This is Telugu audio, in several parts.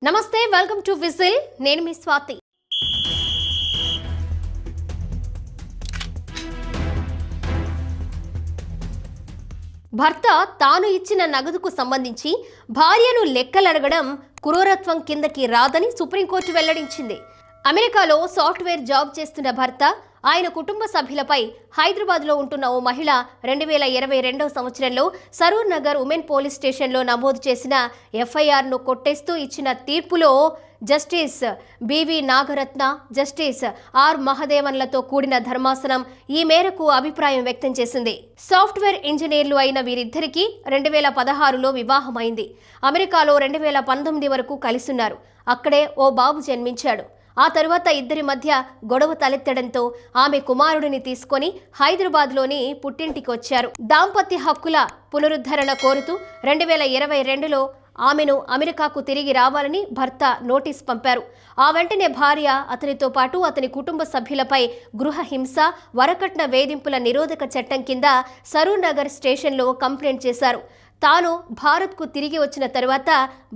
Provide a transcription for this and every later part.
నమస్తే, వెల్కమ్ టు విజిల్. నేను మీ స్వాతి. భర్త తాను ఇచ్చిన నగదుకు సంబంధించి భార్యను లెక్కలడగడం క్రూరత్వం కిందకి రాదని సుప్రీంకోర్టు వెల్లడించింది. అమెరికాలో సాఫ్ట్వేర్ జాబ్ చేస్తున్న భర్త ఆయన కుటుంబ సభ్యులపై హైదరాబాద్లో ఉంటున్న ఓ మహిళ 2022 సంవత్సరంలో సరూర్ నగర్ ఉమెన్ పోలీస్ స్టేషన్లో నమోదు చేసిన ఎఫ్ఐఆర్ను కొట్టేస్తూ ఇచ్చిన తీర్పులో justice BV Nagarathna, justice R మహదేవన్లతో కూడిన ధర్మాసనం ఈ మేరకు అభిప్రాయం వ్యక్తం చేసింది. సాఫ్ట్వేర్ ఇంజనీర్లు అయిన వీరిద్దరికీ 2016లో వివాహమైంది. అమెరికాలో 2019 వరకు కలిసున్నారు. అక్కడే ఓ బాబు జన్మించాడు. ఆ తరువాత ఇద్దరి మధ్య గొడవ తలెత్తడంతో ఆమె కుమారుడిని తీసుకొని హైదరాబాద్లోని పుట్టింటికి వచ్చారు. దాంపత్య హక్కుల పునరుద్ధరణ కోరుతూ 2022లో ఆమెను అమెరికాకు తిరిగి రావాలని భర్త నోటీస్ పంపారు. ఆ వెంటనే భార్య అతనితో పాటు అతని కుటుంబ సభ్యులపై గృహ హింస, వరకట్న వేధింపుల నిరోధక చట్టం కింద సరూర్ నగర్ స్టేషన్లో కంప్లైంట్ చేశారు. తాను భారత్కు తిరిగి వచ్చిన తరువాత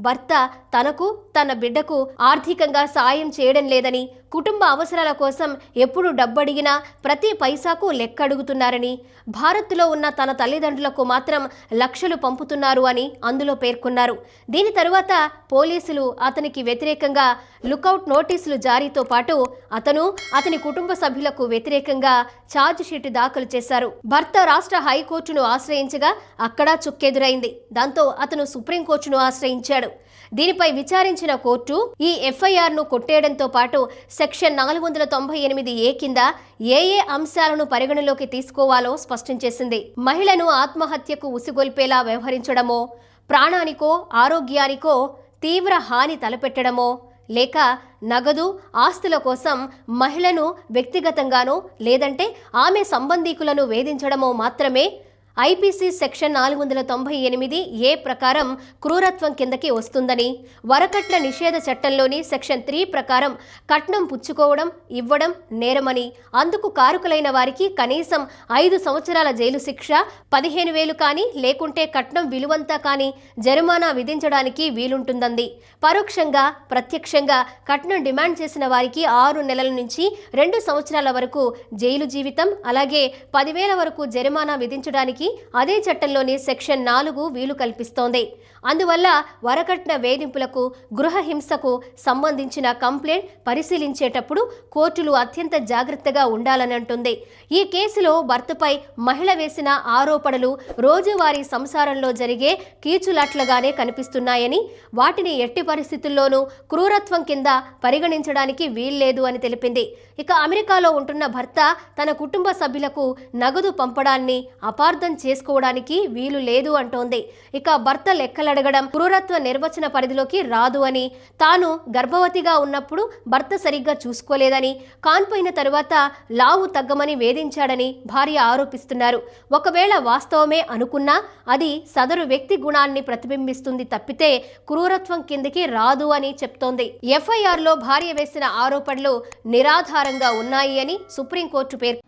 భర్త తనకు తన బిడ్డకు ఆర్థికంగా సాయం చేయడం లేదని, కుటుంబ అవసరాల కోసం ఎప్పుడు డబ్బడిగినా ప్రతి పైసాకు లెక్కడుగుతున్నారని, భారత్లో ఉన్న తన తల్లిదండ్రులకు మాత్రం లక్షలు పంపుతున్నారు అని అందులో పేర్కొన్నారు. దీని తరువాత పోలీసులు అతనికి వ్యతిరేకంగా లుకౌట్ నోటీసులు జారీతో పాటు అతని కుటుంబ సభ్యులకు వ్యతిరేకంగా ఛార్జ్ షీట్ దాఖలు చేశారు. భర్త రాష్ట్ర హైకోర్టును ఆశ్రయించగా అక్కడా చుక్కెదురైంది. దాంతో అతను సుప్రీంకోర్టును ఆశ్రయించాడు. దీనిపై విచారించిన కోర్టు ఈ ఎఫ్ఐఆర్ను కొట్టేయడంతో పాటు సెక్షన్ 498A కింద ఏ అంశాలను పరిగణలోకి తీసుకోవాలో స్పష్టం చేసింది. మహిళను ఆత్మహత్యకు ఉసిగొల్పేలా వ్యవహరించడమో, ప్రాణానికో ఆరోగ్యానికో తీవ్ర హాని తలపెట్టడమో, లేక నగదు ఆస్తుల కోసం మహిళను వ్యక్తిగతంగానో లేదంటే ఆమె సంబంధీకులను వేధించడమో మాత్రమే ఐపీసీ సెక్షన్ 498A ప్రకారం క్రూరత్వం కిందకి వస్తుందని, వరకట్న నిషేధ చట్టంలోని సెక్షన్ 3 ప్రకారం కట్నం పుచ్చుకోవడం, ఇవ్వడం నేరమని, అందుకు కారకులైన వారికి కనీసం 5 సంవత్సరాల జైలు శిక్ష, 15,000 కానీ లేకుంటే కట్నం విలువంతా కానీ జరిమానా విధించడానికి వీలుంటుందంది. పరోక్షంగా ప్రత్యక్షంగా కట్నం డిమాండ్ చేసిన వారికి 6 నెలల నుంచి 2 సంవత్సరాల వరకు జైలు జీవితం, అలాగే 10,000 వరకు జరిమానా విధించడానికి అదే చట్టంలోని సెక్షన్ 4 వీలు కల్పిస్తోంది. అందువల్ల వరకట్న వేధింపులకు, గృహ హింసకు సంబంధించిన కంప్లైంట్ పరిశీలించేటప్పుడు కోర్టులు అత్యంత జాగ్రత్తగా ఉండాలని అంటుంది. ఈ కేసులో భర్తపై మహిళ వేసిన ఆరోపణలు రోజువారీ సంసారంలో జరిగే కీచులాట్లుగానే కనిపిస్తున్నాయని, వాటిని ఎట్టి పరిస్థితుల్లోనూ క్రూరత్వం కింద పరిగణించడానికి వీల్లేదు అని తెలిపింది. ఇక అమెరికాలో ఉంటున్న భర్త తన కుటుంబ సభ్యులకు నగదు పంపడాన్ని అపార్థం చేసుకోవడానికి వీలు లేదు అంటోంది. ఇక భర్త లెక్కలడగడం క్రూరత్వ నిర్వచన పరిధిలోకి రాదు అని, తాను గర్భవతిగా ఉన్నప్పుడు భర్త సరిగ్గా చూసుకోలేదని, కాన్పోయిన తరువాత లావు తగ్గమని వేధించాడని భార్య ఆరోపిస్తున్నారు. ఒకవేళ వాస్తవమే అనుకున్నా అది సదరు వ్యక్తి గుణాన్ని ప్రతిబింబిస్తుంది తప్పితే క్రూరత్వం కిందికి రాదు అని చెప్తోంది. ఎఫ్ఐఆర్లో భార్య వేసిన ఆరోపణలు నిరాధారంగా ఉన్నాయి అని సుప్రీంకోర్టు పేర్కొంది.